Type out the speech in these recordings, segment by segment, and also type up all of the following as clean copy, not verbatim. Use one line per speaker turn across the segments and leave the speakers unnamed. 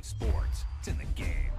talking sports. It's in the game.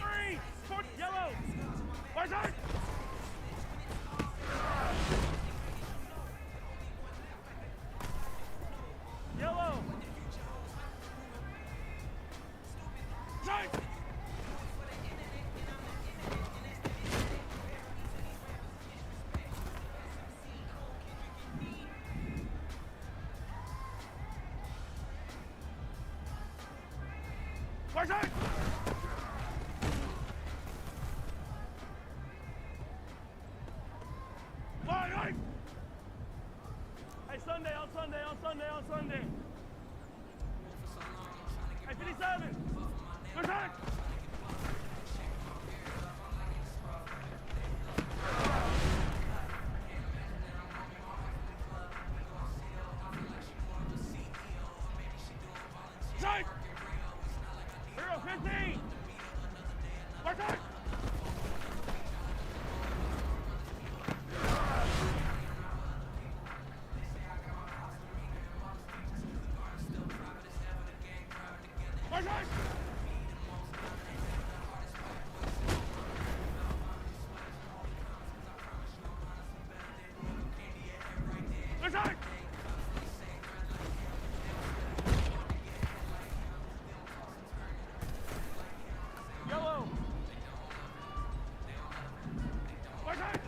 Green! Sport yellow! White side! Yellow! Side! White side! Right! Hey, Sunday, on Sunday, on Sunday, on Sunday. Hey, 57! Good side! Side! Hero 15! Right side! Right side! Good side! Yellow! Right side!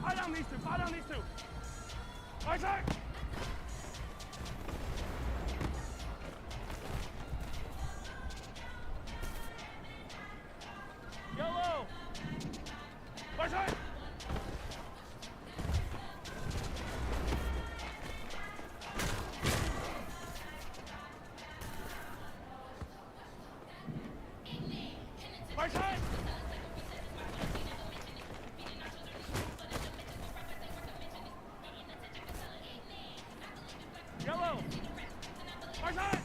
Fight down these two, fight down these two! Right side! Yellow! Right side! Right side! Yellow! Right side!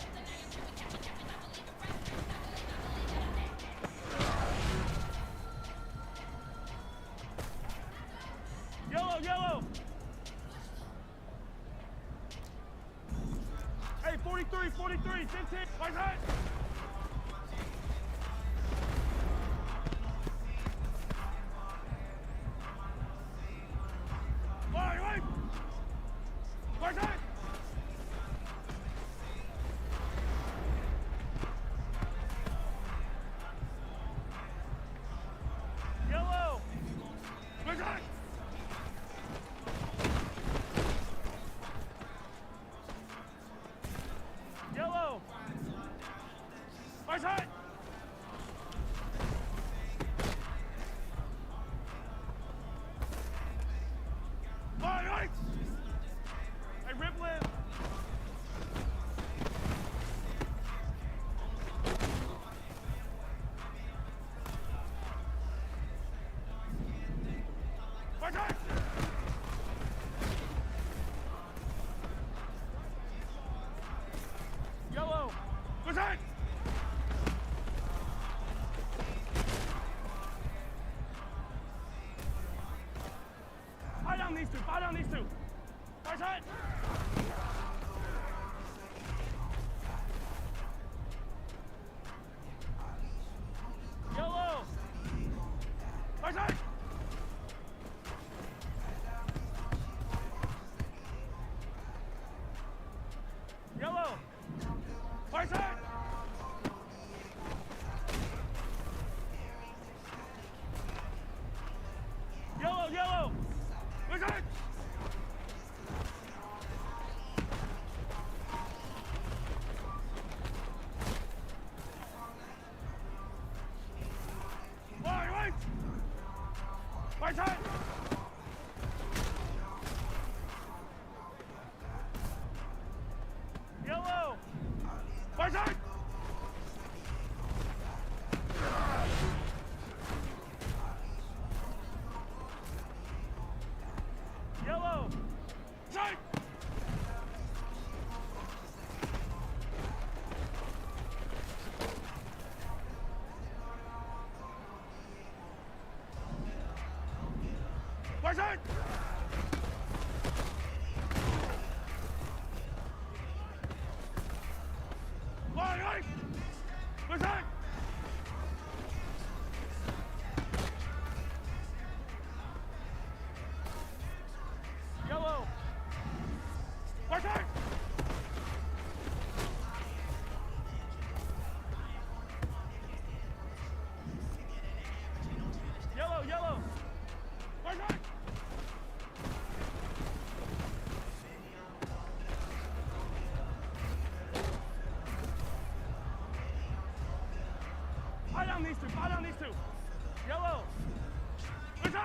Yellow, yellow! Hey, 43, 43, 15, right side! Right! Right side! Yellow! Right side! Yellow! Right side! Right! Hey, Ripley! Right side! Yellow! Good side! Fight down these two, fight down these two! Right side! Yellow! Right side! Yellow! Right side! Yellow, yellow! Right side! Right! Right side! Yellow! Right side! Yellow! Side! Right side! right. Listen. Yellow. Listen. Yellow, yellow. Listen. Fire down these two. Fire down these two. Yellow. Listen.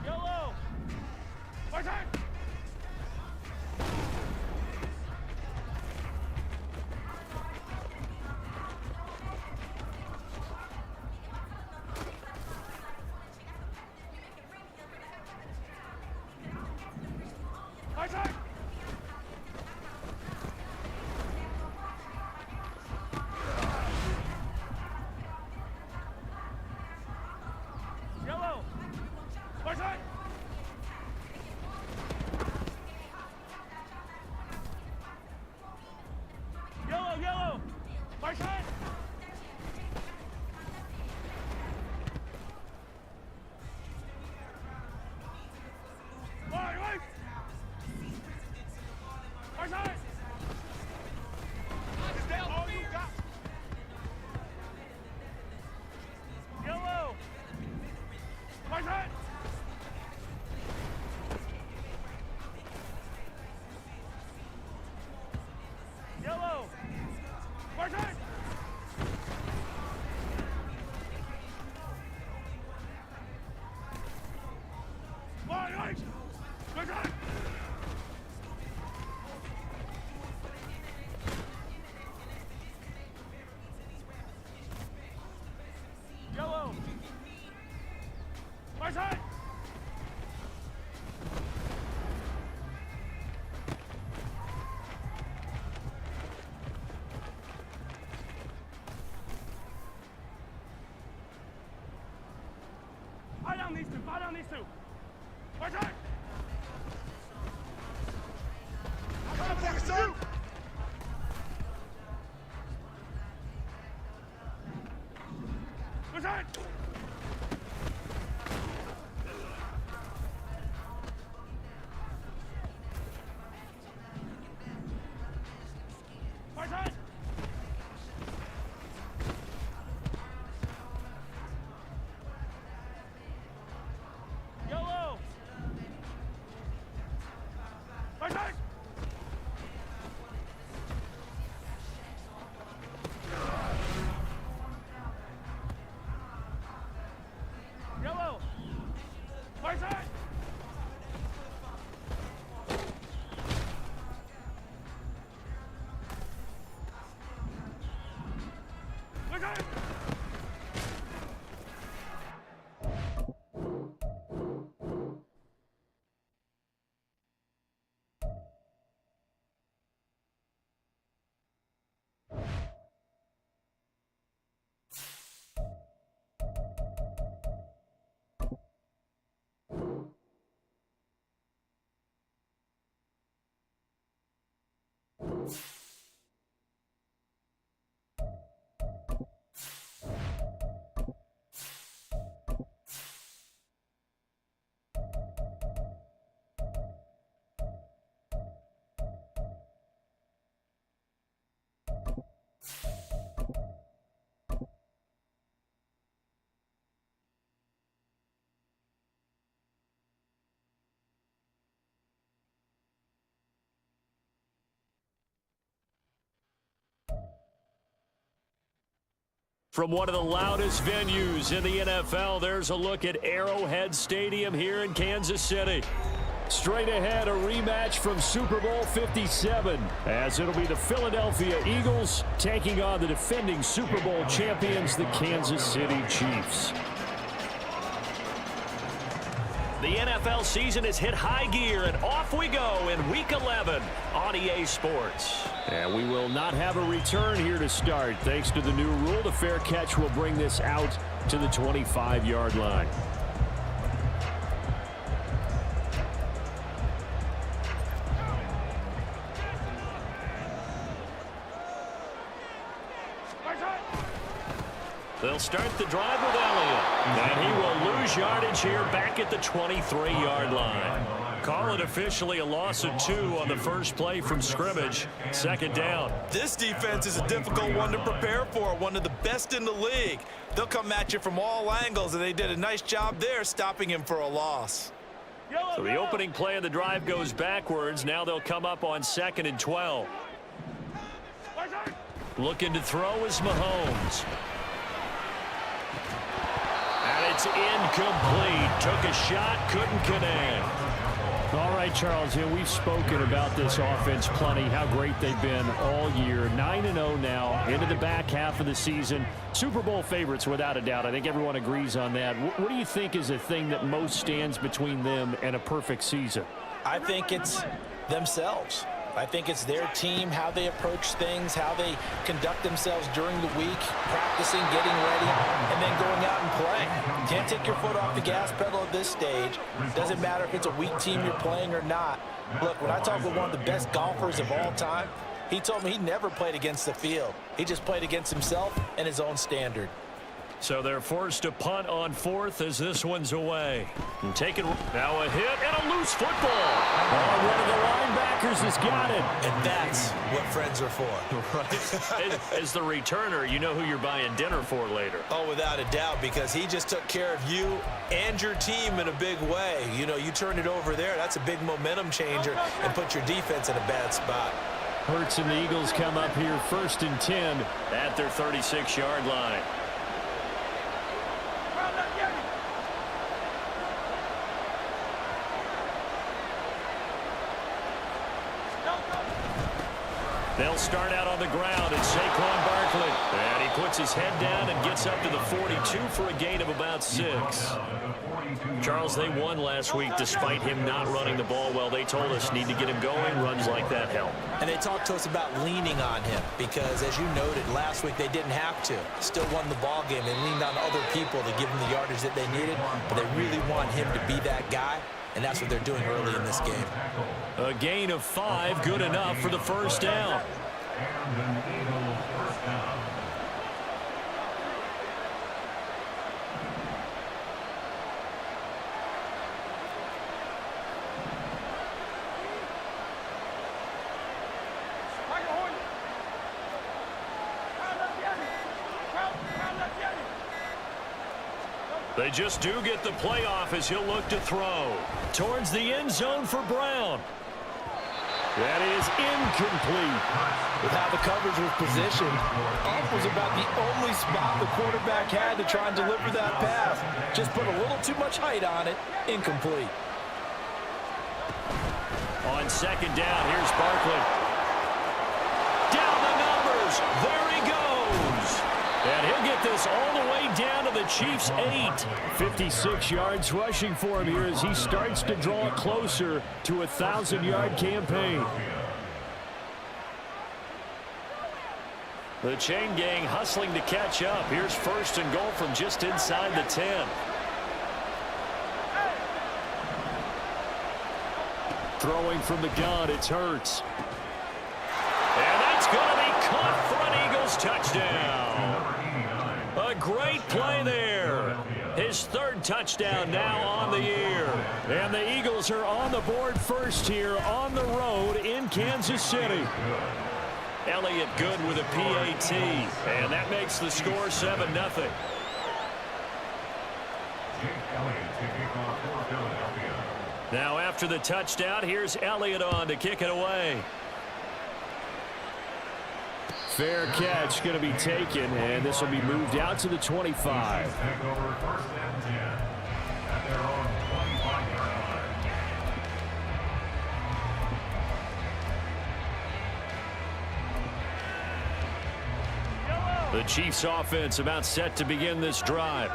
Yellow. Listen. Listen. Yellow. Listen. Yellow, yellow. Listen. Right, right. Listen. All you got. Yellow. Listen. Yellow. Listen. Right, right. Listen. Yellow. Listen. Fire down these two. Fire down these two. Listen. Listen. Listen. Yellow. Listen. Yellow. Listen. Listen.
From one of the loudest venues in the NFL, there's a look at Arrowhead Stadium here in Kansas City. Straight ahead, a rematch from Super Bowl 57, as it'll be the Philadelphia Eagles taking on the defending Super Bowl champions, the Kansas City Chiefs.
The NFL season has hit high gear, and off we go in Week 11 on EA Sports.
And we will not have a return here to start. Thanks to the new rule, the fair catch will bring this out to the 25-yard line.
They'll start the drive with Elliott. And he will lose yardage here back at the 23-yard line. Call it officially a loss of 2 on the first play from scrimmage. Second down.
This defense is a difficult one to prepare for, one of the best in the league. They'll come at you from all angles, and they did a nice job there stopping him for a loss.
So the opening play of the drive goes backwards. Now they'll come up on 2nd and 12. Looking to throw is Mahomes. And it's incomplete. Took a shot, couldn't connect.
All right, Charles, we've spoken about this offense plenty, how great they've been all year. 9-0 now, into the back half of the season. Super Bowl favorites, without a doubt. I think everyone agrees on that. What do you think is the thing that most stands between them and a perfect season?
I think it's themselves. I think it's their team, how they approach things, how they conduct themselves during the week, practicing, getting ready, and then going out and playing. You can't take your foot off the gas pedal at this stage. Doesn't matter if it's a weak team you're playing or not. Look, when I talk with one of the best golfers of all time, he told me he never played against the field. He just played against himself and his own standard.
So they're forced to punt on 4th as this one's away. And taking now a hit and a loose football.
Oh, one of the linebackers has got it.
And that's what friends are for.
Right. As the returner, you know who you're buying dinner for later.
Oh, without a doubt, because he just took care of you and your team in a big way. You know, you turn it over there, that's a big momentum changer and put your defense in a bad spot.
Hurts and the Eagles come up here 1st and 10
at their 36-yard line. They'll start out on the ground. It's Saquon Barkley. And he puts his head down and gets up to the 42 for a gain of about 6. Charles, they won last week despite him not running the ball well. They told us need to get him going. Runs like that help.
And they talked to us about leaning on him because, as you noted, last week they didn't have to. Still won the ball game. They leaned on other people to give them the yardage that they needed, but they really want him to be that guy. And that's what they're doing early in this game.
A gain of 5, good enough for the first down. They just do get the playoff as he'll look to throw. Towards the end zone for Brown.
That is incomplete.
With how the coverage was positioned, up was about the only spot the quarterback had to try and deliver that pass. Just put a little too much height on it. Incomplete.
On 2nd down, here's Barkley. Down the numbers. There he goes. And he'll get this all the way down to the Chiefs' 8.
56 yards rushing for him here as he starts to draw closer to a 1,000-yard campaign.
The chain gang hustling to catch up. Here's 1st and goal from just inside the 10.
Throwing from the gun, it's Hurts.
And that's going to be caught for an Eagles touchdown. A great play there. His 3rd touchdown now on the year.
And the Eagles are on the board first here on the road in Kansas City.
Elliott good with a PAT. And that makes the score 7-0. Now after the touchdown, here's Elliott on to kick it away.
Fair catch going to be taken, and this will be moved out to the 25.
The Chiefs offense about set to begin this drive.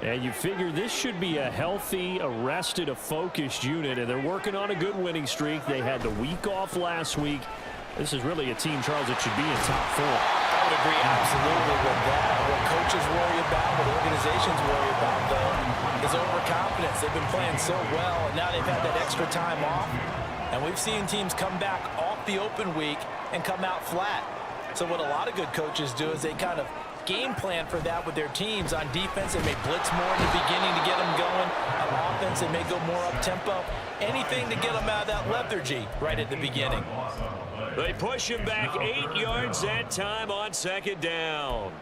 And you figure this should be a healthy, arrested, a focused unit, and they're working on a good winning streak. They had the week off last week. This is really a team, Charles, that should be in top 4.
I would agree absolutely with that. What coaches worry about, what organizations worry about, though, is overconfidence. They've been playing so well, and now they've had that extra time off. And we've seen teams come back off the open week and come out flat. So what a lot of good coaches do is they kind of game plan for that with their teams. On defense, they may blitz more in the beginning to get them going. On offense, they may go more up-tempo. Anything to get them out of that lethargy right at the beginning.
They push him back 8 yards that time on second down.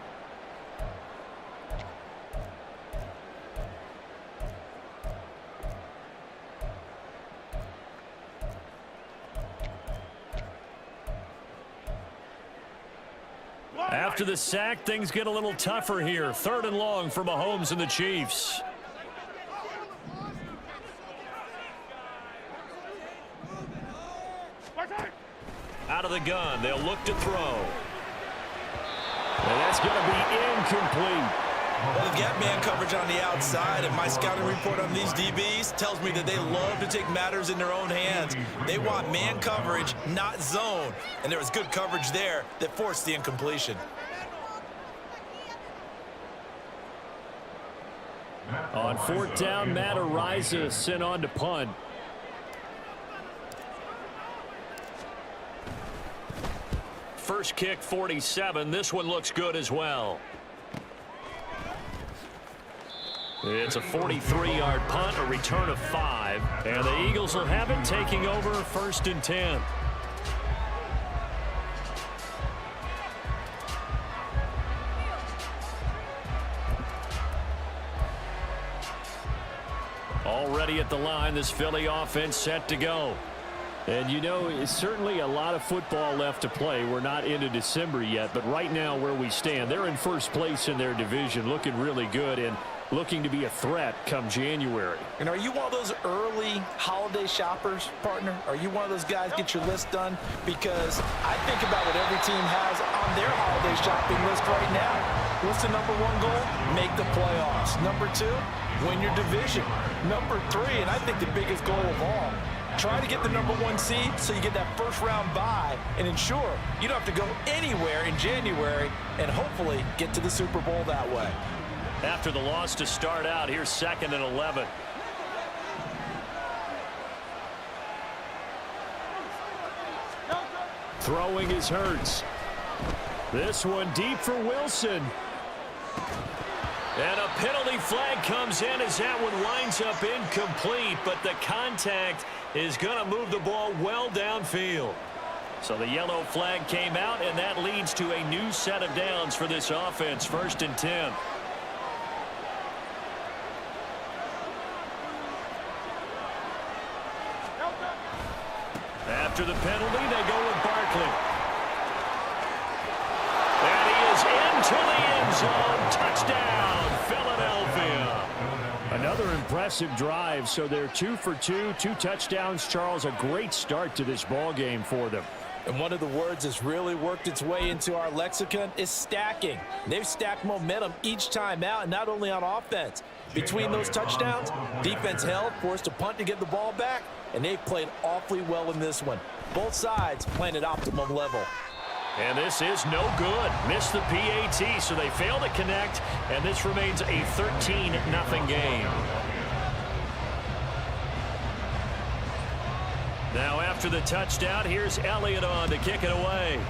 After the sack, things get a little tougher here. 3rd and long for Mahomes and the Chiefs. Out of the gun, they'll look to throw. And that's going to be incomplete.
Well, they've got man coverage on the outside, and my scouting report on these DBs tells me that they love to take matters in their own hands. They want man coverage, not zone. And there was good coverage there that forced the incompletion.
On 4th down, Matt Ariza sent on to punt. First kick, 47. This one looks good as well. It's a 43-yard punt, a return of 5. And the Eagles will have it, taking over 1st and 10. Already at the line, this Philly offense set to go. And, you know, it's certainly a lot of football left to play. We're not into December yet, but right now where we stand, they're in first place in their division, looking really good and looking to be a threat come January.
And are you one of those early holiday shoppers, partner? Are you one of those guys get your list done? Because I think about what every team has on their holiday shopping list right now. What's the number 1 goal? Make the playoffs. Number 2, win your division. Number 3, and I think the biggest goal of all, try to get the number 1 seed so you get that first-round bye and ensure you don't have to go anywhere in January and hopefully get to the Super Bowl that way.
After the loss to start out, here's 2nd and 11. Throwing is Hurts. This one deep for Wilson. And a penalty flag comes in as that one winds up incomplete, but the contact is going to move the ball well downfield. So the yellow flag came out, and that leads to a new set of downs for this offense. 1st and 10. After the penalty, they go with Barkley. And he is into the end zone. Touchdown, Philadelphia. Another impressive drive, so they're 2 for 2, 2 touchdowns. Charles, a great start to this ball game for them.
And one of the words that's really worked its way into our lexicon is stacking. They've stacked momentum each time out, and not only on offense. Between those touchdowns, defense held, forced a punt to get the ball back, and they've played awfully well in this one. Both sides playing at optimum level.
And this is no good. Missed the PAT, so they fail to connect, and this remains a 13-0 game. Now after the touchdown, here's Elliott on to kick it away.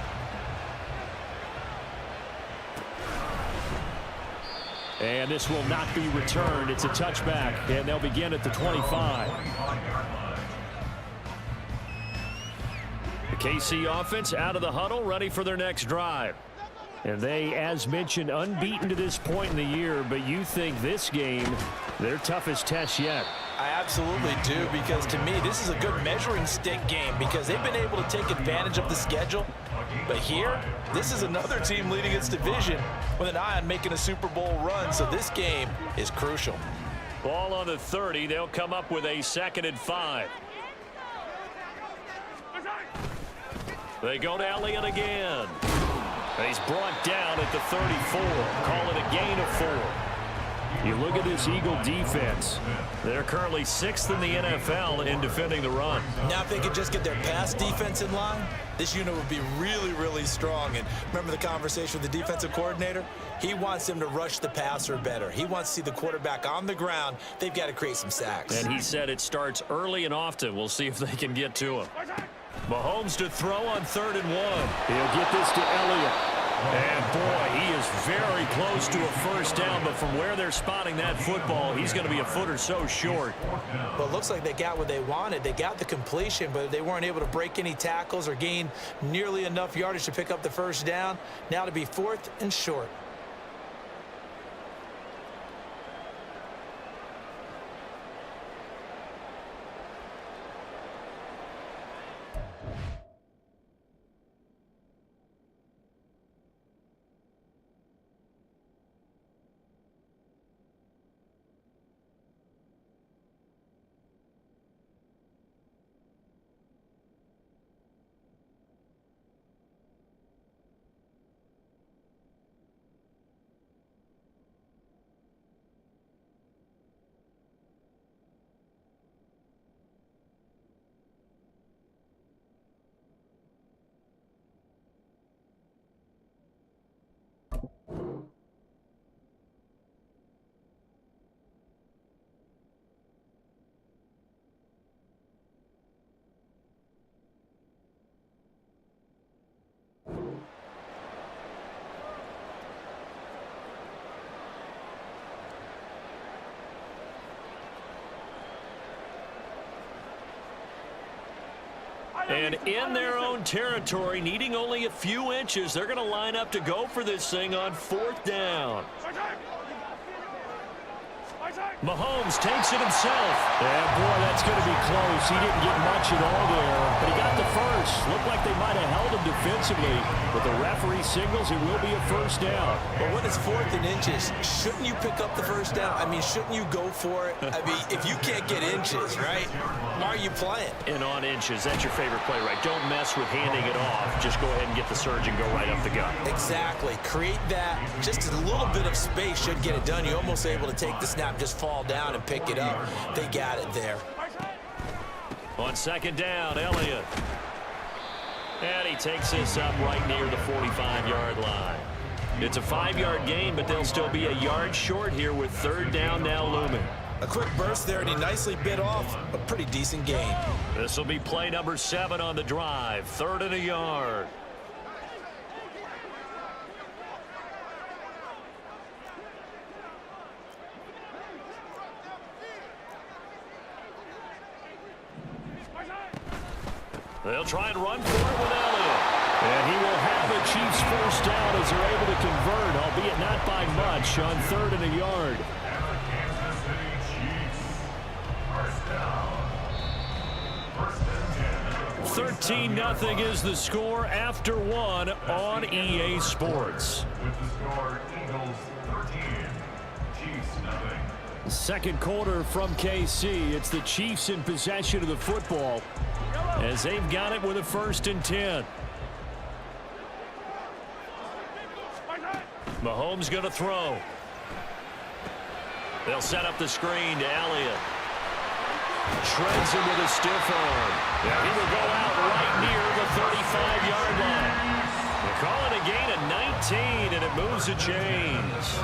And this will not be returned. It's a touchback, and they'll begin at the 25. The KC offense out of the huddle, ready for their next drive. And they, as mentioned, unbeaten to this point in the year, but you think this game, their toughest test yet.
I absolutely do, because to me, this is a good measuring stick game because they've been able to take advantage of the schedule. But here, this is another team leading its division with an eye on making a Super Bowl run, so this game is crucial.
Ball on the 30. They'll come up with a 2nd and 5. They go to Elliott again. He's brought down at the 34. Call it a gain of 4. You look at this Eagle defense. They're currently 6th in the NFL in defending the run.
Now if they could just get their pass defense in line, this unit would be really, really strong. And remember the conversation with the defensive coordinator? He wants them to rush the passer better. He wants to see the quarterback on the ground. They've got to create some sacks.
And he said it starts early and often. We'll see if they can get to him. Mahomes to throw on 3rd and 1. He'll get this to Elliott. And boy, he is very close to a first down, but from where they're spotting that football, he's going to be a foot or so short.
Well, it looks like they got what they wanted. They got the completion, but they weren't able to break any tackles or gain nearly enough yardage to pick up the first down. Now to be 4th and short.
And in their own territory, needing only a few inches, they're going to line up to go for this thing on 4th down. Mahomes takes it himself. And boy, that's going to be close. He didn't get much at all there, but he got the first. Looked like they might have held him defensively, but the referee signals it will be a first down.
But when it's 4th and inches, shouldn't you pick up the first down? I mean, shouldn't you go for it? I mean, if you can't get inches, right, why are you playing?
And on inches, that's your favorite play, right? Don't mess with handing it off. Just go ahead and get the surge and go right up the gut.
Exactly. Create that. Just a little bit of space should get it done. You're almost able to take the snap, just fall down and pick it up. They got it there.
On 2nd down, Elliott. And he takes this up right near the 45-yard line. It's a 5-yard gain, but they'll still be a yard short here with 3rd down now looming.
A quick burst there, and he nicely bit off a pretty decent gain.
This will be play number 7 on the drive. 3rd and a yard. They'll try and run for it with Elliott. And he will have a Chiefs first down as they're able to convert, albeit not by much, on 3rd and a yard. 13-0 is the score after 1 on EA Sports.
With the score, Eagles 13, Chiefs nothing.
Second quarter from KC. It's the Chiefs in possession of the football as they've got it with a 1st and 10. Mahomes going to throw. They'll set up the screen to Elliott. Shreds him with a stiff arm. Yeah, he will go out right near the 35-yard line. They call it a gain of 19, and it moves the chains.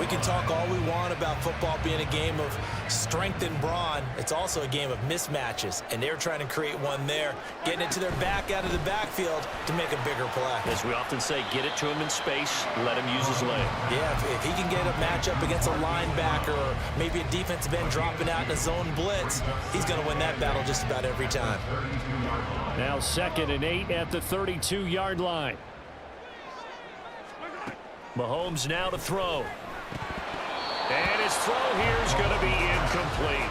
We can talk all we want about football being a game of strength and brawn. It's also a game of mismatches, and they're trying to create one there, getting it to their back out of the backfield to make a bigger play.
As we often say, get it to him in space, let him use his leg.
Yeah, if he can get a matchup against a linebacker or maybe a defensive end dropping out in a zone blitz, he's going to win that battle just about every time.
Now 2nd and 8 at the 32-yard line. Mahomes now to throw. And his throw here is going to be incomplete.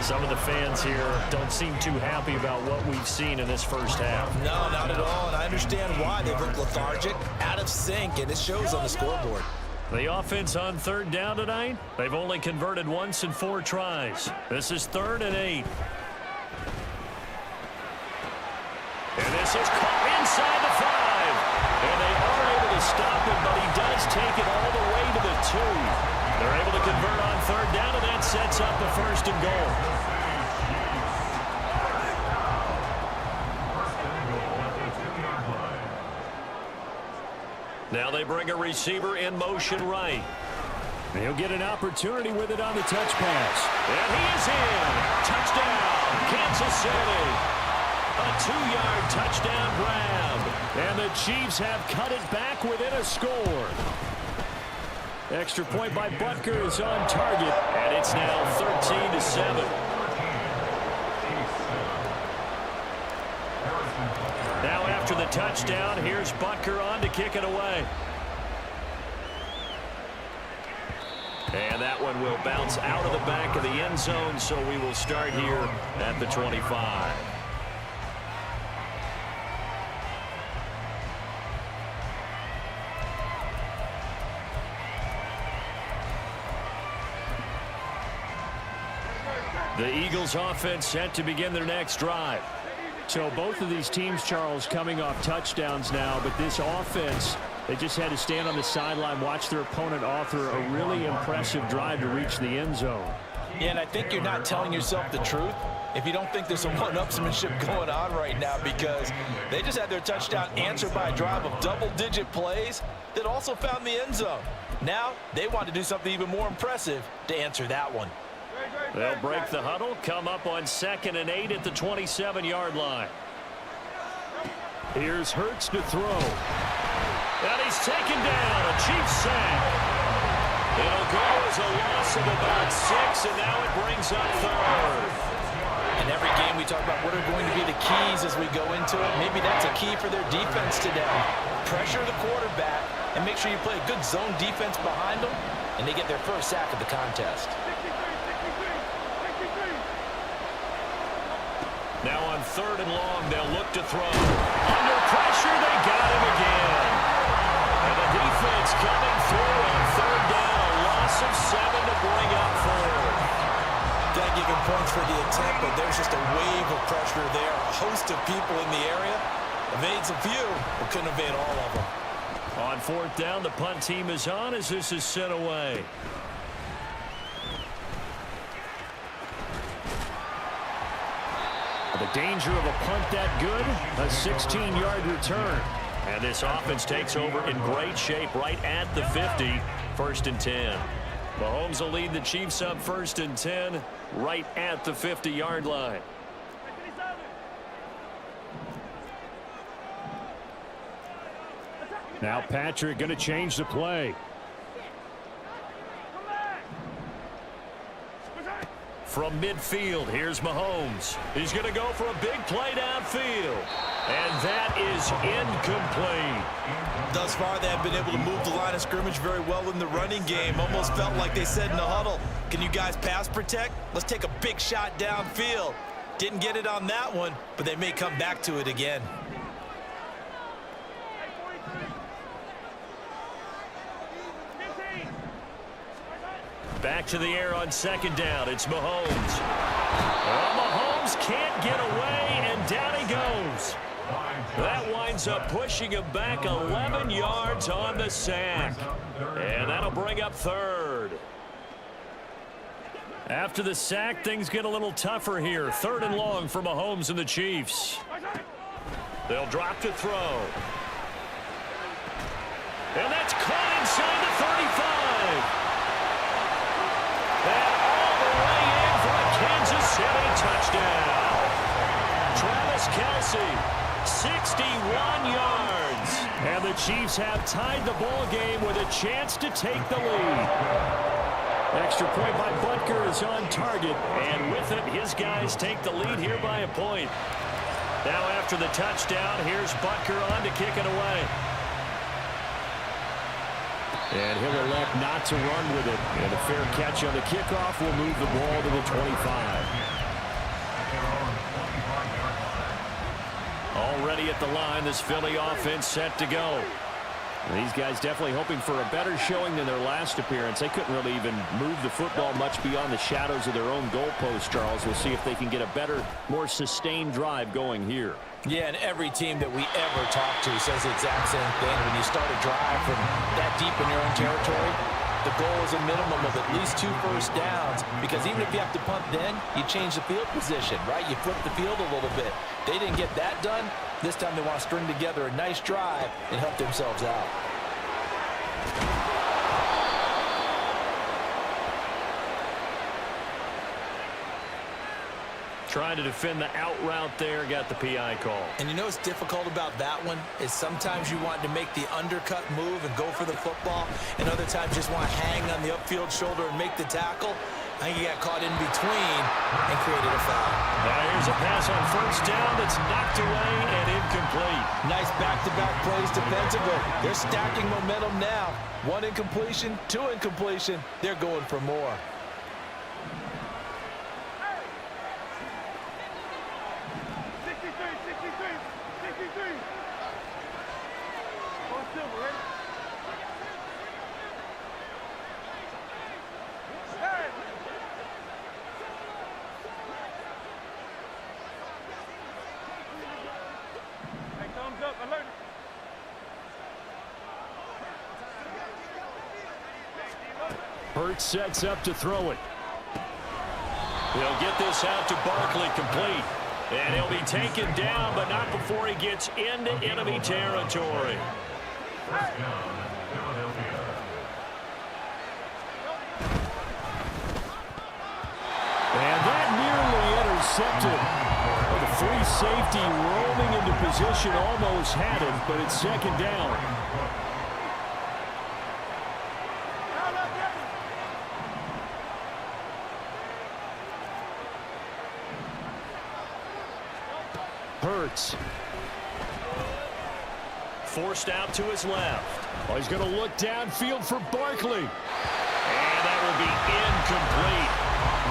Some of the fans here don't seem too happy about what we've seen in this first half.
No, not at all, and I understand why. They've looked lethargic, out of sync, and it shows on the scoreboard.
The offense on 3rd down tonight, they've only converted once in 4 tries. This is 3rd and 8. And this is caught inside the 5. And they are able to stop him, but he does take it all the way to the 2. They're able to convert on 3rd down, and that sets up the 1st and goal. Now they bring a receiver in motion right. He'll get an opportunity with it on the touch pass. And he is in. Touchdown, Kansas City. A 2-yard touchdown grab. And the Chiefs have cut it back within a score. Extra point by Butker is on target. And it's now 13-7. Now after the touchdown, here's Butker on to kick it away. And that one will bounce out of the back of the end zone, so we will start here at the 25. The Eagles offense set to begin their next drive. So both of these teams, Charles, coming off touchdowns now, but this offense, they just had to stand on the sideline, watch their opponent author a really impressive drive to reach the end zone.
Yeah, and I think you're not telling yourself the truth if you don't think there's some one-upsmanship going on right now, because they just had their touchdown answered by a drive of double-digit plays that also found the end zone. Now they want to do something even more impressive to answer that one.
They'll break the huddle, come up on 2nd and 8 at the 27-yard line. Here's Hurts to throw. And he's taken down, a Chiefs sack. It'll go as a loss of about 6, and now it brings up 3rd.
In every game we talk about what are going to be the keys as we go into it. Maybe that's a key for their defense today. Pressure the quarterback and make sure you play a good zone defense behind them, and they get their first sack of the contest.
Now on 3rd and long, they'll look to throw. Under pressure, they got him again. And the defense coming through on 3rd down, a loss of 7 to bring up 4th.
Got to give him points for the attempt, but there's just a wave of pressure there. A host of people in the area. Evades a few, but couldn't evade all of them.
On 4th down, the punt team is on as this is sent away. The danger of a punt that good, a 16-yard return. And this offense takes over in great shape right at the 50, 1st and 10. Mahomes will lead the Chiefs up 1st and 10 right at the 50-yard line. Now Patrick going to change the play. From midfield, here's Mahomes. He's going to go for a big play downfield. And that is incomplete.
Thus far, they have been able to move the line of scrimmage very well in the running game. Almost felt like they said in the huddle, can you guys pass protect? Let's take a big shot downfield. Didn't get it on that one, but they may come back to it again.
Back to the air on 2nd down. It's Mahomes. Well, Mahomes can't get away, and down he goes. That winds up pushing him back 11 yards on the sack. And that'll bring up 3rd. After the sack, things get a little tougher here. 3rd and long for Mahomes and the Chiefs. They'll drop to throw. And that's caught inside the 35. And all the way in for a Kansas City touchdown. Travis Kelce, 61 yards. And the Chiefs have tied the ball game with a chance to take the lead. Extra point by Butker is on target. And with it, his guys take the lead here by a point. Now after the touchdown, here's Butker on to kick it away. And he'll elect not to run with it. And a fair catch on the kickoff will move the ball to the 25. Already at the line, this Philly offense set to go. And these guys definitely hoping for a better showing than their last appearance. They couldn't really even move the football much beyond the shadows of their own goalpost, Charles. We'll see if they can get a better, more sustained drive going here.
Yeah, and every team that we ever talk to says the exact same thing. When you start a drive from that deep in your own territory, the goal is a minimum of at least 2 first downs, because even if you have to punt then, you change the field position, right? You flip the field a little bit. They didn't get that done. This time they want to string together a nice drive and help themselves out.
trying to defend the out route there, got the PI call.
And you know what's difficult about that one is sometimes you want to make the undercut move and go for the football, and other times just want to hang on the upfield shoulder and make the tackle. I think he got caught in between and created a foul.
Now here's a pass on first down that's knocked away and incomplete.
Nice back-to-back plays defensively. They're stacking momentum now. 1 incompletion, 2 incompletion. They're going for more.
Hurts sets up to throw it.
He'll get this out to Barkley, complete. And he'll be taken down, but not before he gets into enemy territory.
First down, Philadelphia.
And that nearly intercepted. Well, the free safety rolling into position almost had him, but it's second down. Hurts.
Forced out to his left.
Oh, he's going to look downfield for Barkley.
And that will be incomplete.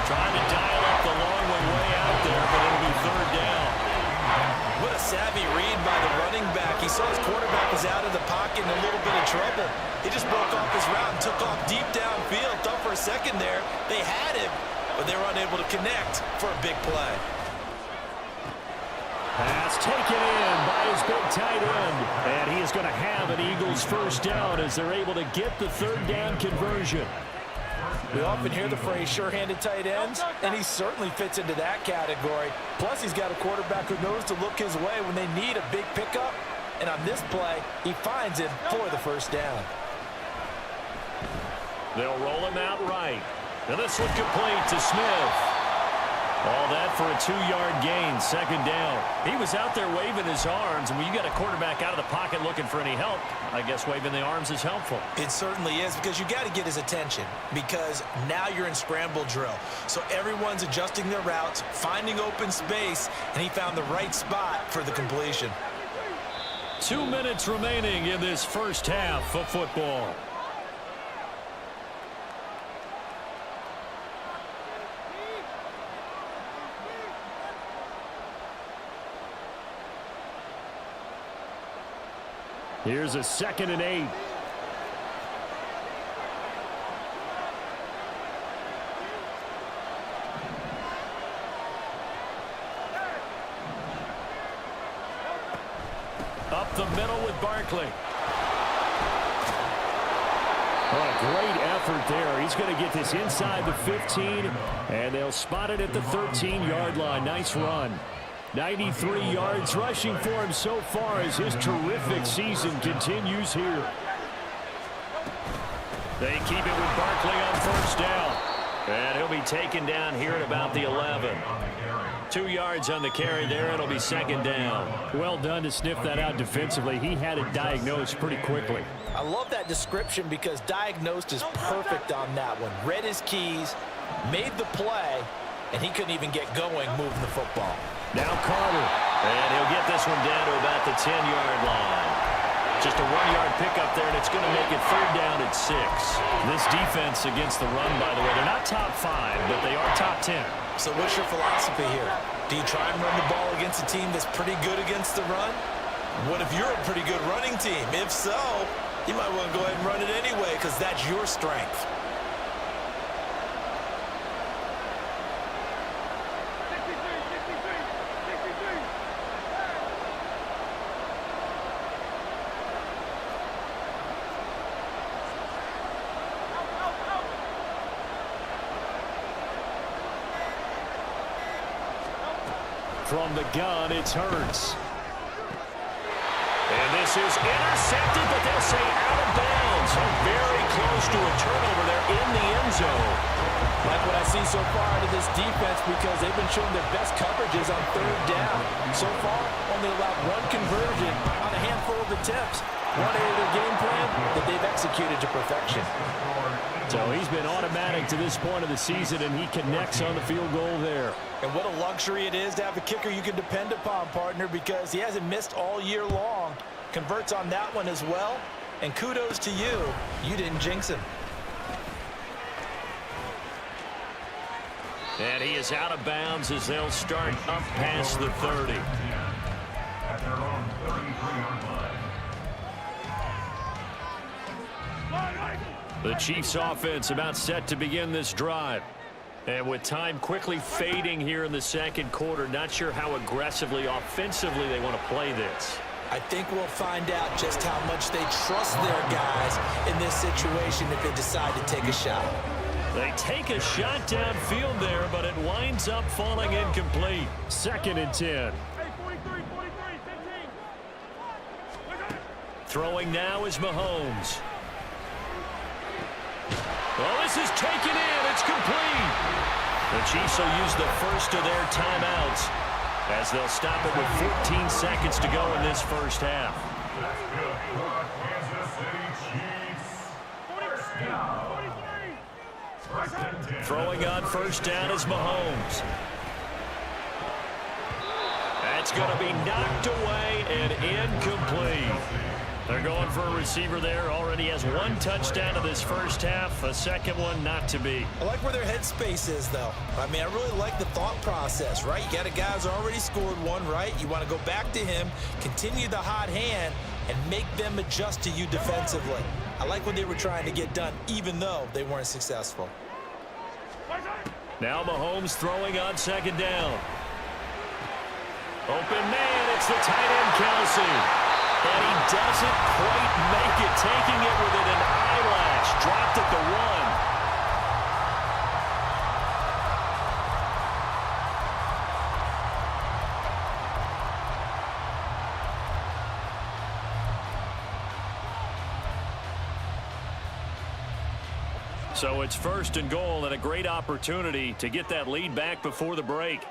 Trying to dial up the long way out there, but it'll be third down.
What a savvy read by the running back. He saw his quarterback was out of the pocket in a little bit of trouble. He just broke off his route and took off deep downfield. Thought for a second there they had him, but they were unable to connect for a big play.
Pass taken in by his big tight end. And he is going to have an Eagles first down as they're able to get the third down conversion.
We often hear the phrase sure-handed tight ends, and he certainly fits into that category. Plus, he's got a quarterback who knows to look his way when they need a big pickup. And on this play, he finds him for the first down.
They'll roll him out right. And this one complete to Smith. All that for a 2-yard gain, second down. He was out there waving his arms, and when you got a quarterback out of the pocket looking for any help, I guess waving the arms is helpful.
It certainly is, because you got to get his attention, because now you're in scramble drill. So everyone's adjusting their routes, finding open space, and he found the right spot for the completion.
2 minutes remaining in this first half of football. Here's a 2nd and 8.
Up the middle with Barkley.
Oh, a great effort there. He's going to get this inside the 15, and they'll spot it at the 13-yard line. Nice run. 93 yards rushing for him so far as his terrific season continues here.
They keep it with Barkley on first down. And he'll be taken down here at about the 11. 2 yards on the carry there. It'll be second down.
Well done to sniff that out defensively. He had it diagnosed pretty quickly.
I love that description because diagnosed is perfect on that one. Read his keys, made the play, and he couldn't even get going moving the football.
Now Carter.
And he'll get this one down to about the 10-yard line. Just a 1-yard pickup there, and it's going to make it third down at 6.
This defense against the run, by the way, they're not top 5, but they are top 10.
So what's your philosophy here? Do you try and run the ball against a team that's pretty good against the run? What if you're a pretty good running team? If so, you might want to go ahead and run it anyway because that's your strength.
From the gun, it's Hurts.
And this is intercepted, but they'll say out of bounds. So very close to a turnover there in the end zone.
Like what I see so far out of this defense because they've been showing their best coverages on third down. So far, only allowed one conversion on a handful of attempts. One area of their game plan that they've executed to perfection.
So he's been automatic to this point of the season, and he connects on the field goal there.
And what a luxury it is to have a kicker you can depend upon, partner, because he hasn't missed all year long. Converts on that one as well. And kudos to you. You didn't jinx him.
And he is out of bounds as they'll start up past the 30.
At their own 33-yard line.
The Chiefs offense about set to begin this drive. And with time quickly fading here in the second quarter, not sure how aggressively, offensively they want to play this.
I think we'll find out just how much they trust their guys in this situation if they decide to take a shot.
They take a shot downfield there, but it winds up falling incomplete. 2nd and 10. Throwing now is Mahomes. Well, this is taken in. It's complete. The Chiefs will use the first of their timeouts as they'll stop it with 14 seconds to go in this first half.
That's good for the Kansas City Chiefs. First down. First and 10.
Throwing on first down is Mahomes. That's going to be knocked away and incomplete. They're going for a receiver there. Already has one touchdown of this first half. A second one not to be.
I like where their headspace is, though. I mean, I really like the thought process, right? You got a guy who's already scored one, right? You want to go back to him, continue the hot hand, and make them adjust to you defensively. I like what they were trying to get done, even though they weren't successful.
Now Mahomes throwing on second down. Open man, it's the tight end, Kelsey. And he doesn't quite make it, taking it within an eyelash. Dropped at the 1. So it's 1st and goal and a great opportunity to get that lead back before the break.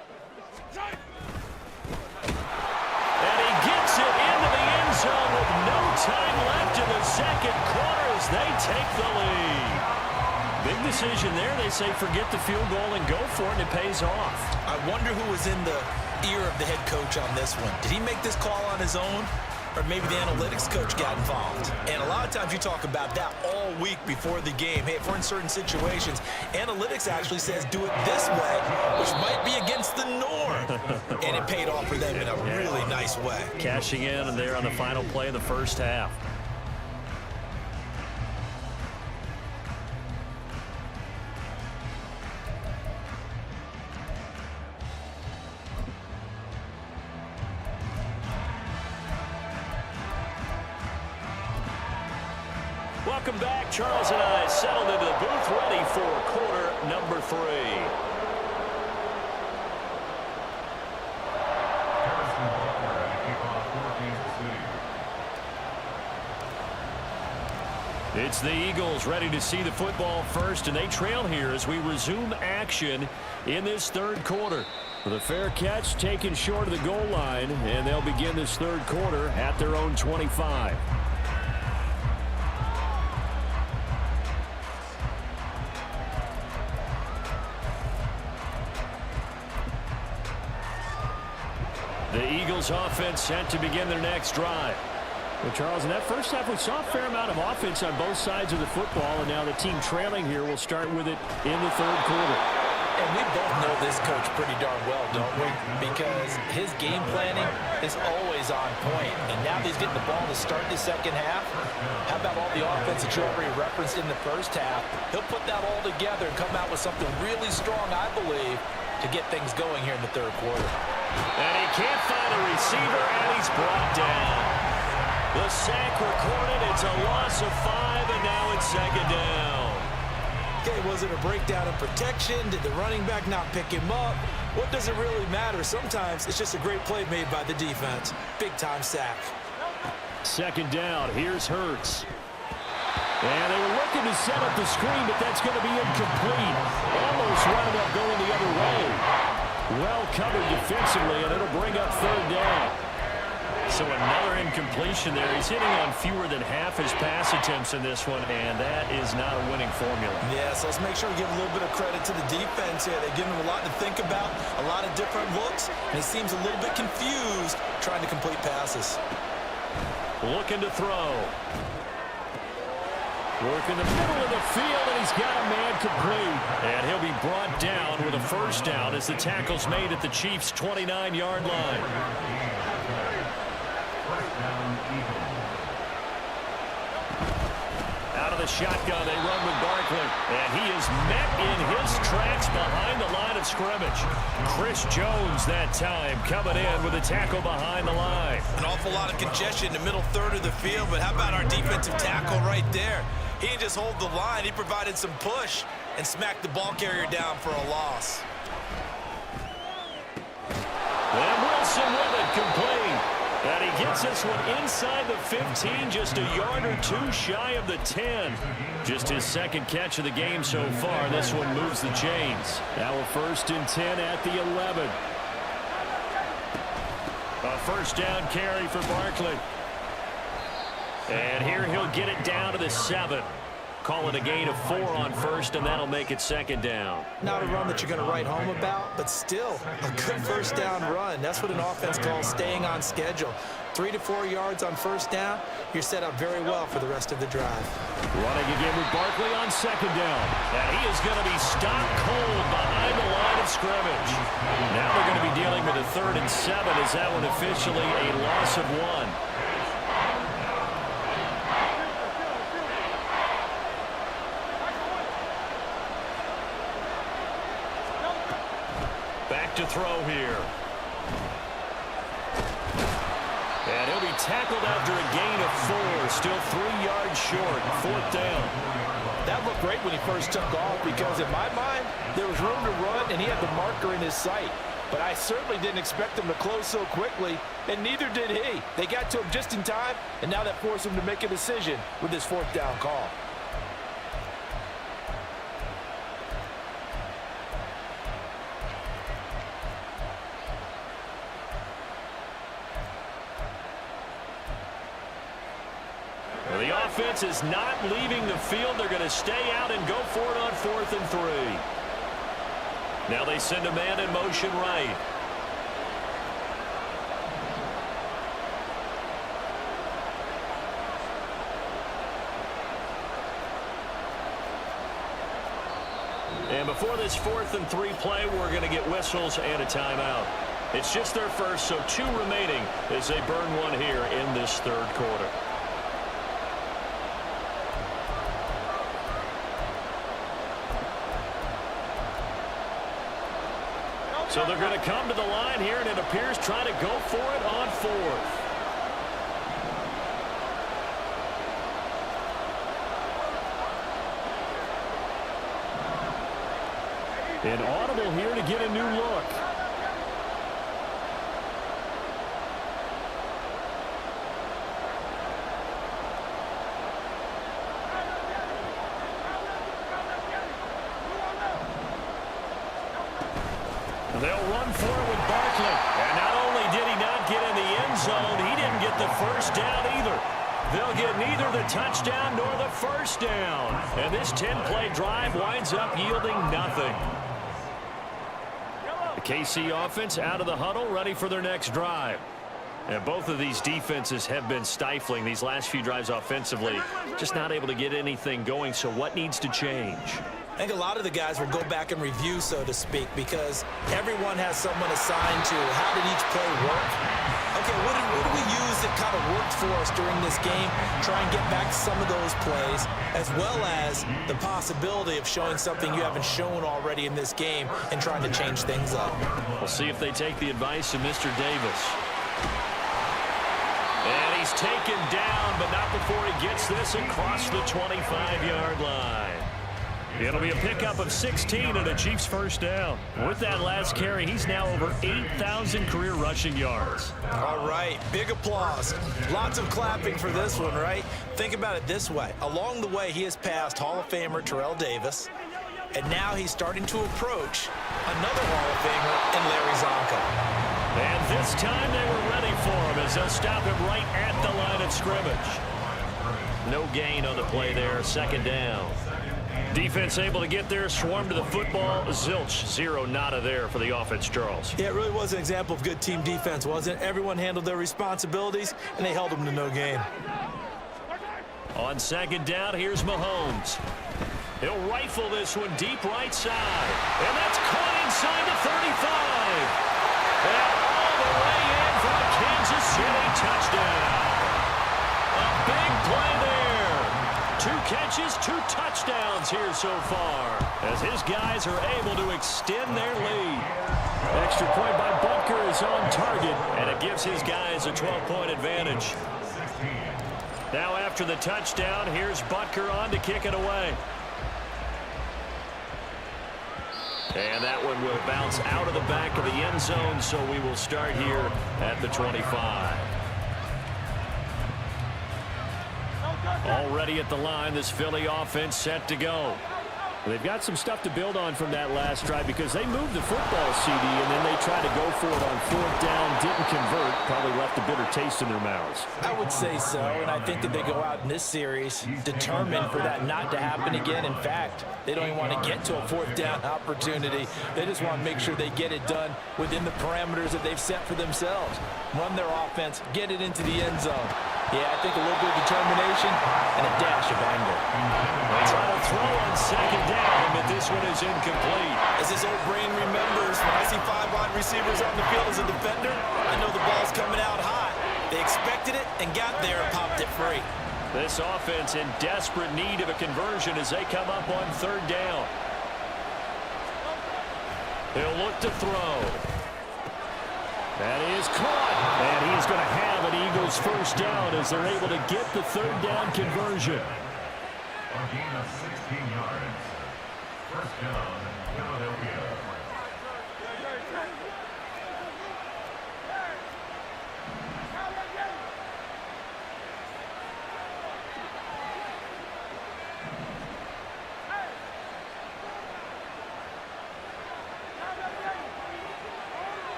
And he gets it into the end zone with no time left in the second quarter as they take the lead. Big decision there. They say forget the field goal and go for it, and it pays off.
I wonder who was in the ear of the head coach on this one. Did he make this call on his own? Or maybe the analytics coach got involved. And a lot of times you talk about that all week before the game. Hey, if we're in certain situations, analytics actually says do it this way, which might be against the norm. And it paid off for them in a really nice way.
Cashing in and there on the final play of the first half. Welcome back. Charles and I settled into the booth, ready for quarter number 3.
Harrison Butker at kickoff for Kansas City.
It's the Eagles ready to see the football first, and they trail here as we resume action in this third quarter. With a fair catch taken short of the goal line, and they'll begin this third quarter at their own 25. The Eagles offense set to begin their next drive. Well, Charles, in that first half, we saw a fair amount of offense on both sides of the football, and now the team trailing here will start with it in the third quarter.
And we both know this coach pretty darn well, don't we? Because his game planning is always on point. And now that he's getting the ball to start the second half, how about all the offense that you already referenced in the first half? He'll put that all together and come out with something really strong, I believe, to get things going here in the third quarter.
And he can't find a receiver, and he's brought down. The sack recorded. It's a loss of 5, and now it's second down.
Okay, was it a breakdown in protection? Did the running back not pick him up? What does it really matter? Sometimes it's just a great play made by the defense. Big-time sack.
Second down. Here's Hurts. And they were looking to set up the screen, but that's going to be incomplete. Almost wound up going the other way. Well covered defensively, and it'll bring up third down. So another incompletion there. He's hitting on fewer than half his pass attempts in this one, and that is not a winning formula.
Yeah, so let's make sure we give a little bit of credit to the defense here. They give him a lot to think about, a lot of different looks, and he seems a little bit confused trying to complete passes.
Looking to throw. Work in the middle of the field, and he's got a man complete. And he'll be brought down with a first down as the tackle's made at the Chiefs' 29-yard line. Out of the shotgun, they run with Barkley. And he is met in his tracks behind the line of scrimmage. Chris Jones that time coming in with a tackle behind the line.
An awful lot of congestion in the middle third of the field, but how about our defensive tackle right there? He didn't just hold the line, he provided some push and smacked the ball carrier down for a loss.
And Wilson with it, complete. And he gets this one inside the 15, just a yard or two shy of the 10. Just his second catch of the game so far. This one moves the chains. Now a 1st and 10 at the 11. A first down carry for Barkley. And here he'll get it down to the 7. Call it a gain of 4 on first, and that'll make it second down.
Not a run that you're going to write home about, but still a good first down run. That's what an offense calls staying on schedule. 3 to 4 yards on first down, you're set up very well for the rest of the drive.
Running again with Barkley on second down. And he is going to be stopped cold behind the line of scrimmage. Now they're going to be dealing with a 3rd and 7 as that one officially a loss of 1. To throw here. And he'll be tackled after a gain of 4. Still 3 yards short. 4th down.
That looked great when he first took off because in my mind, there was room to run and he had the marker in his sight. But I certainly didn't expect him to close so quickly, and neither did he. They got to him just in time, and now that forced him to make a decision with his 4th down call.
The offense is not leaving the field. They're going to stay out and go for it on 4th and 3. Now they send a man in motion right. And before this 4th and 3 play, we're going to get whistles and a timeout. It's just their first, so 2 remaining as they burn one here in this 3rd quarter. So they're going to come to the line here, and it appears trying to go for it on 4th. Inaudible here to get a new look. They'll run for it with Barkley. And not only did he not get in the end zone, he didn't get the first down either. They'll get neither the touchdown nor the first down. And this 10-play drive winds up yielding nothing. The KC offense out of the huddle, ready for their next drive. And both of these defenses have been stifling these last few drives offensively. Just not able to get anything going, so what needs to change?
I think a lot of the guys will go back and review, so to speak, because everyone has someone assigned to how did each play work. Okay, what do we use that kind of worked for us during this game? Try and get back to some of those plays, as well as the possibility of showing something you haven't shown already in this game and trying to change things up.
We'll see if they take the advice of Mr. Davis. And he's taken down, but not before he gets this across the 25-yard line. It'll be a pickup of 16 and a Chiefs first down. With that last carry, he's now over 8,000 career rushing yards.
All right, big applause. Lots of clapping for this one, right? Think about it this way. Along the way, he has passed Hall of Famer Terrell Davis, and now he's starting to approach another Hall of Famer in Larry Zonka.
And this time they were ready for him as they'll stop him right at the line of scrimmage. No gain on the play there, second down. Defense able to get there, swarm to the football. Zilch, zero nada there for the offense, Charles.
Yeah, it really was an example of good team defense, wasn't it? Everyone handled their responsibilities, and they held them to no gain.
On second down, here's Mahomes. He'll rifle this one deep right side. And that's caught inside the 35. And all the way in for a Kansas City touchdown. A big play there. 2 catches, 2 touchdowns here so far, as his guys are able to extend their lead. Extra point by Butker is on target, and it gives his guys a 12-point advantage. Now after the touchdown, here's Butker on to kick it away. And that one will bounce out of the back of the end zone, so we will start here at the 25. Already at the line, this Philly offense set to go. They've got some stuff to build on from that last drive because they moved the football, CD, and then they tried to go for it on 4th down, didn't convert, probably left a bitter taste in their mouths.
I would say so, and I think that they go out in this series determined for that not to happen again. In fact, they don't even want to get to a 4th down opportunity. They just want to make sure they get it done within the parameters that they've set for themselves. Run their offense, get it into the end zone. Yeah, I think a little bit of determination and a dash of anger.
They try to throw on second down, but this one is incomplete.
As his old brain remembers, when I see 5 wide receivers on the field as a defender, I know the ball's coming out high. They expected it and got there and popped it free.
This offense in desperate need of a conversion as they come up on 3rd down. He'll look to throw. That is caught, and he's going to have an Eagles first down as they're able to get the 3rd down conversion.
A gain of 16 yards. First down, Philadelphia.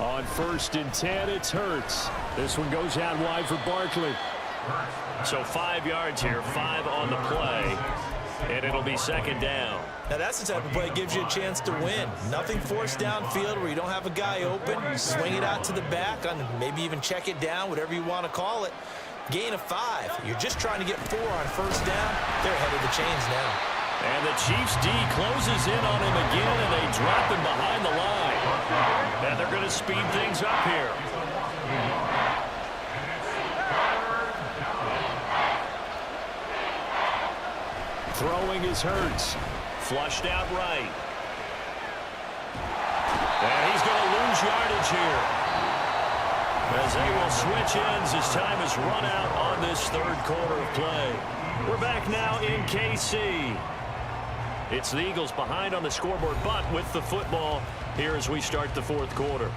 On 1st and 10, it's Hurts. This one goes out wide for Barkley. So 5 yards here, 5 on the play, and it'll be second down.
Now that's the type of play that gives you a chance to win. Nothing forced downfield where you don't have a guy open. Swing it out to the back, on maybe even check it down, whatever you want to call it. Gain of 5. You're just trying to get 4 on 1st down. They're ahead of the chains now.
And the Chiefs D closes in on him again, and they drop him behind the line. And they're going to speed things up here. Throwing is Hurts. Flushed out right. And he's going to lose yardage here, as they will switch ends as time is run out on this 3rd quarter of play. We're back now in KC. It's the Eagles behind on the scoreboard, but with the football here as we start the 4th quarter.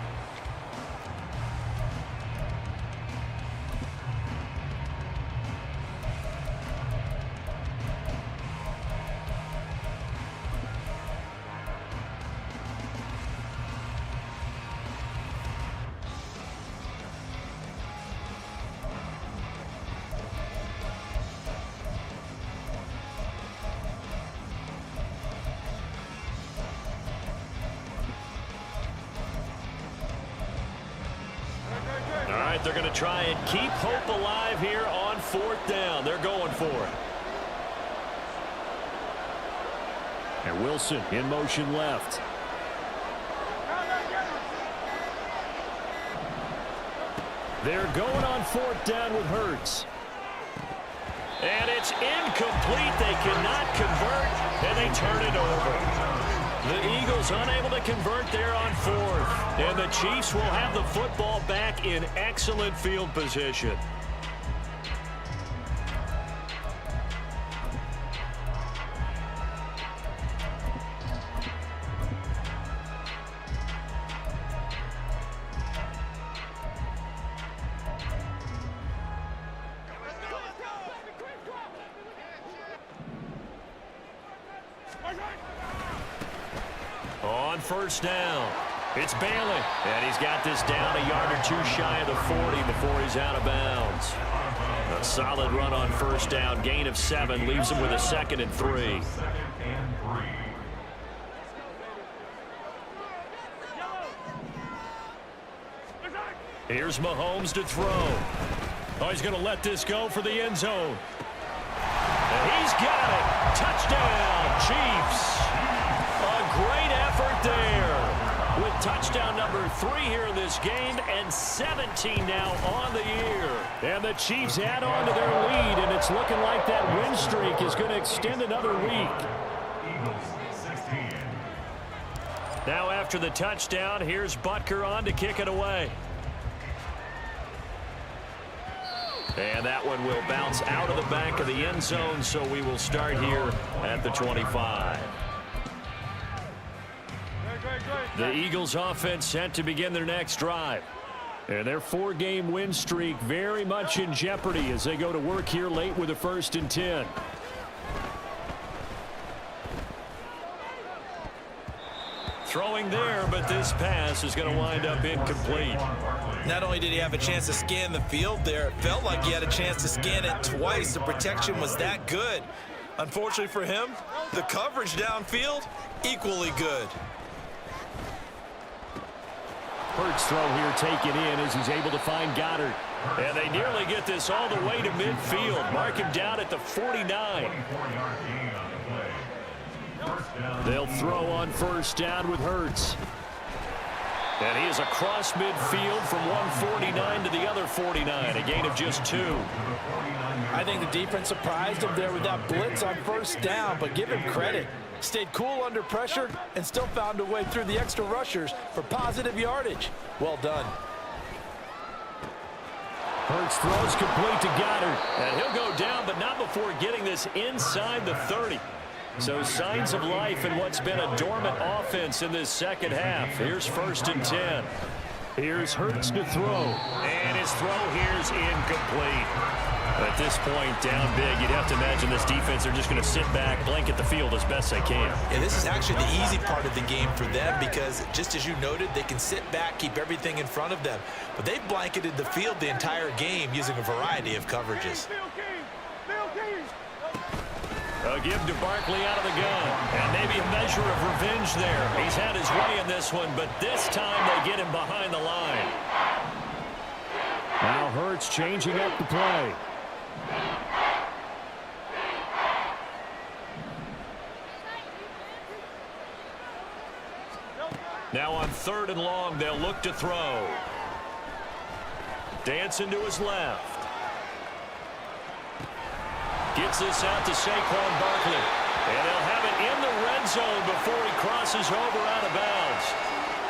They're going to try and keep hope alive here on 4th down. They're going for it. And Wilson in motion left. They're going on 4th down with Hurts. And it's incomplete. They cannot convert, and they turn it over. The Eagles unable to convert there on 4th. And the Chiefs will have the football back in excellent field position.
On first down, it's Bailey. And he's got this down a yard or two shy of the 40 before he's out of bounds. A solid run on first down. Gain of 7 leaves him with a 2nd and 3. Here's Mahomes to throw. Oh, he's going to let this go for the end zone. And he's got it. Touchdown, Chiefs. A great effort there. With touchdown number 3 here in this game and 17 now on the year. And the Chiefs add on to their lead, and it's looking like that win streak is going to extend another week. Now after the touchdown, here's Butker on to kick it away. And that one will bounce out of the back of the end zone, so we will start here at the 25. The Eagles offense set to begin their next drive. And their 4-game win streak very much in jeopardy as they go to work here late with a 1st and 10. Throwing there, but this pass is going to wind up incomplete.
Not only did he have a chance to scan the field there, it felt like he had a chance to scan it twice. The protection was that good. Unfortunately for him, the coverage downfield, equally good.
Hurts throw here taken in as he's able to find Goddard.
And they nearly get this all the way to midfield. Mark him down at the 49.
They'll throw on first down with Hurts.
And he is across midfield from one 49 to the other 49, a gain of just 2.
I think the defense surprised him there with that blitz on first down, but give him credit. Stayed cool under pressure and still found a way through the extra rushers for positive yardage. Well done.
Hurts throws complete to Goddard.
And he'll go down, but not before getting this inside the 30. So signs of life in what's been a dormant offense in this second half. Here's 1st and 10.
Here's Hurts to throw.
And his throw here's incomplete. At this point, down big, you'd have to imagine this defense are just going to sit back, blanket the field as best they can.
And this is actually the easy part of the game for them because, just as you noted, they can sit back, keep everything in front of them. But they've blanketed the field the entire game using a variety of coverages.
A give to Barkley out of the gun. And maybe a measure of revenge there. He's had his way in this one, but this time they get him behind the line.
Now Hurts changing up the play.
Now on 3rd and long, they'll look to throw. Dancing to his left. Gets this out to Saquon Barkley. And they'll have it in the red zone before he crosses over out of bounds.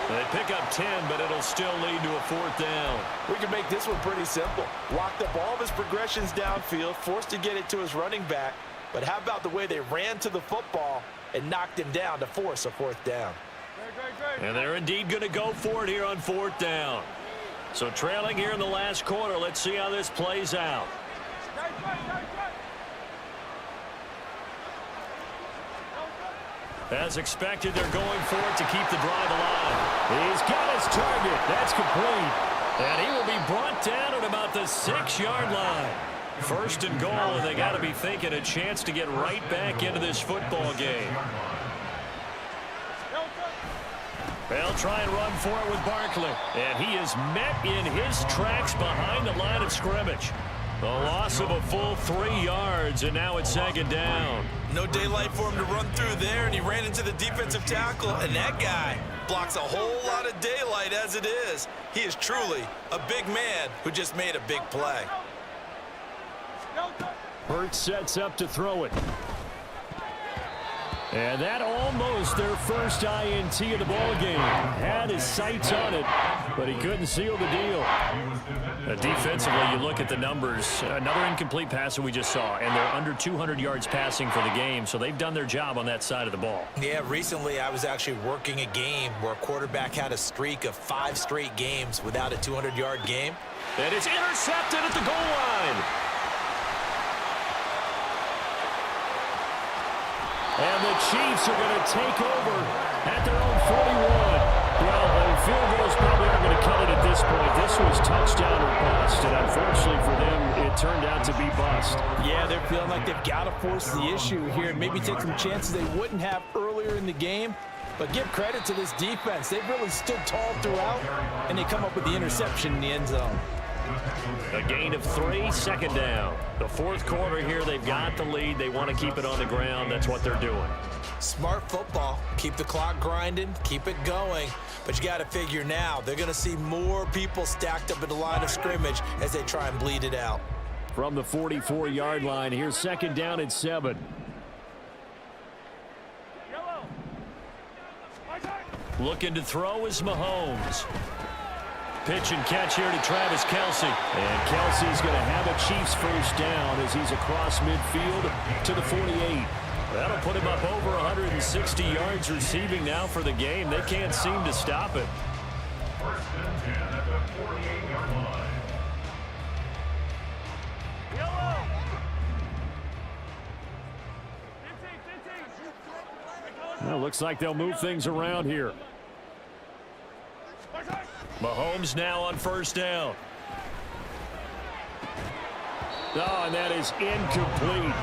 They pick up 10, but it'll still lead to a 4th down.
We can make this one pretty simple. Locked up all of his progressions downfield, forced to get it to his running back. But how about the way they ran to the football and knocked him down to force a 4th down?
And they're indeed going to go for it here on 4th down. So trailing here in the last quarter, let's see how this plays out. As expected, they're going for it to keep the drive alive.
He's got his target. That's complete.
And he will be brought down at about the 6-yard line. 1st and goal, and they got to be thinking a chance to get right back into this football game. They'll try and run for it with Barkley. And he is met in his tracks behind the line of scrimmage. A loss of a full 3 yards, and now it's 2nd down.
No daylight for him to run through there, and he ran into the defensive tackle, and that guy blocks a whole lot of daylight as it is. He is truly a big man who just made a big play.
Hurts sets up to throw it. And that almost their first INT of the ball game. Had his sights on it, but he couldn't seal the deal.
Defensively, you look at the numbers. Another incomplete pass that we just saw, and they're under 200 yards passing for the game, so they've done their job on that side of the ball.
Yeah, recently I was actually working a game where a quarterback had a streak of 5 straight games without a 200-yard game.
And it's intercepted at the goal line.
And the Chiefs are going to take over at their own 41. Well, field goals probably aren't going to cut it at this point. This was touchdown or bust, and unfortunately for them, it turned out to be bust.
Yeah, they're feeling like they've got to force the issue here and maybe take some chances they wouldn't have earlier in the game. But give credit to this defense. They've really stood tall throughout, and they come up with the interception in the end zone.
A gain of 3, second down. The fourth quarter here, they've got the lead. They want to keep it on the ground. That's what they're doing.
Smart football. Keep the clock grinding, keep it going. But you got to figure now, they're going to see more people stacked up at the line of scrimmage as they try and bleed it out.
From the 44-yard line, here's second down and 7.
Looking to throw is Mahomes. Pitch and catch here to Travis Kelce.
And Kelsey's going to have a Chiefs first down as he's across midfield to the 48.
That'll put him up over 160 yards receiving now for the game. They can't seem to stop it.
First and 10 at the 48-yard line.
Well, looks like they'll move things around here.
Mahomes now on first down.
Oh, and that is incomplete.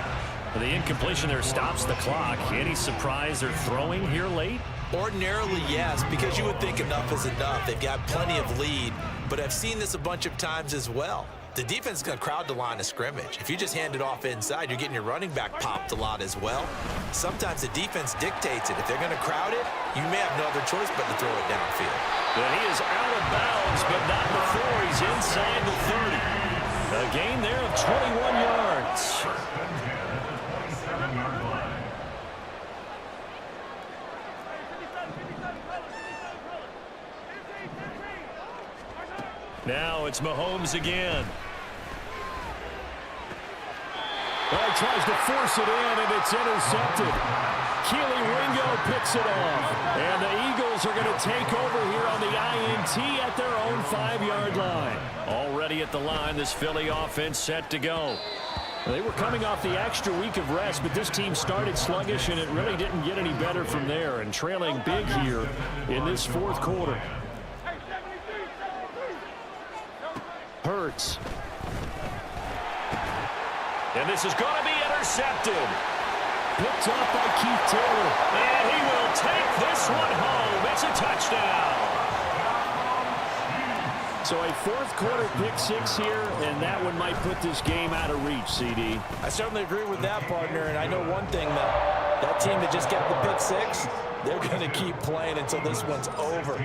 The incompletion there stops the clock. Any surprise they're throwing here late?
Ordinarily, yes, because you would think enough is enough. They've got plenty of lead, but I've seen this a bunch of times as well. The defense is going to crowd the line of scrimmage. If you just hand it off inside, you're getting your running back popped a lot as well. Sometimes the defense dictates it. If they're going to crowd it, you may have no other choice but to throw it downfield.
And he is out of bounds, but not before he's inside the 30. A gain there of 21 yards.
First and 10 at the 27-yard line.
Now it's Mahomes again.
Well, he tries to force it in, and it's intercepted. Keely Ringo picks it off. And the Eagles are going to take over here on the INT at their own 5-yard line.
Already at the line, this Philly offense set to go.
They were coming off the extra week of rest, but this team started sluggish, and it really didn't get any better from there. And trailing big here in this fourth quarter. Hurts.
And this is going to be intercepted.
Picked up by Keith Taylor.
And he will take this one home. It's a touchdown.
So a fourth quarter pick six here, and that one might put this game out of reach, CD.
I certainly agree with that, partner, and I know one thing, that team that just got the pick six, they're going to keep playing until this one's over.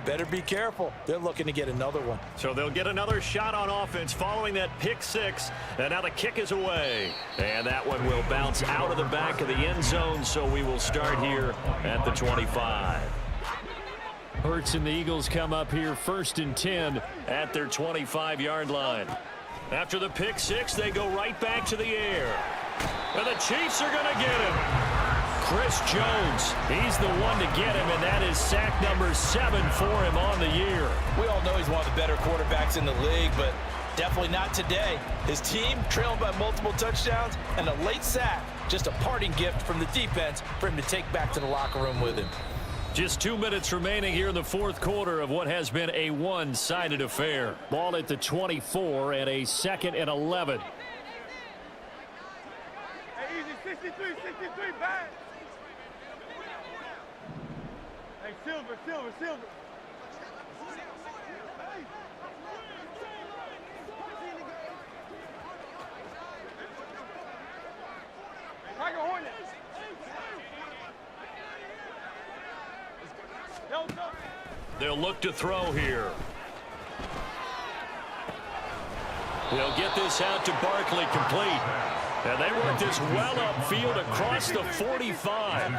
Better be careful. They're looking to get another one.
So they'll get another shot on offense following that pick six. And now the kick is away. And that one will bounce out of the back of the end zone. So we will start here at the 25.
Hurts and the Eagles come up here first and 10
at their 25-yard line. After the pick six, they go right back to the air. And the Chiefs are going to get him. Chris Jones, he's the one to get him, and that is sack number 7 for him on the year.
We all know he's one of the better quarterbacks in the league, but definitely not today. His team trailing by multiple touchdowns and a late sack. Just a parting gift from the defense for him to take back to the locker room with him.
Just 2 minutes remaining here in the fourth quarter of what has been a one-sided affair.
Ball at the 24 and a 2nd and 11.
Hey, easy, 63, back. Hey, Silver. Tiger Hornet.
They'll look to throw here. They'll get this out to Barkley complete. And they work this well upfield across the 45.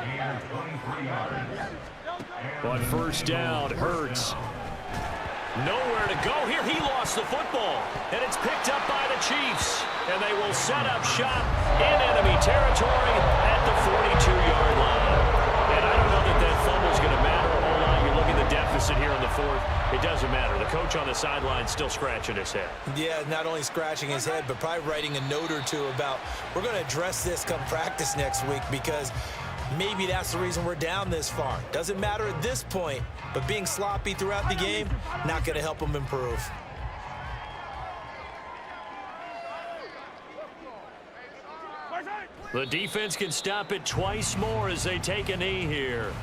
On first down, Hurts.
Nowhere to go here. He lost the football. And it's picked up by the Chiefs. And they will set up shop in enemy territory at the 42-yard line. And I don't know that fumble's going to matter a whole lot. You look at the deficit here in the fourth. It doesn't matter. The coach on the sideline still scratching his head.
Yeah, not only scratching his head, but probably writing a note or two about we're going to address this come practice next week, because Maybe that's the reason we're down this far. Doesn't matter at this point, but being sloppy throughout the game, not going to help them improve.
The defense can stop it twice more as they take a knee here.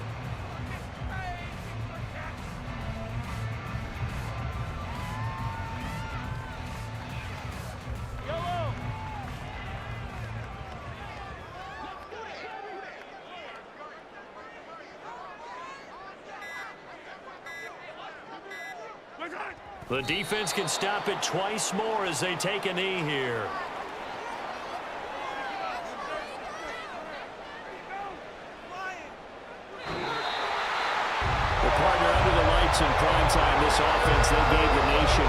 The defense can stop it twice more as they take a knee here. The partner under the lights in prime time, this offense, they gave the nation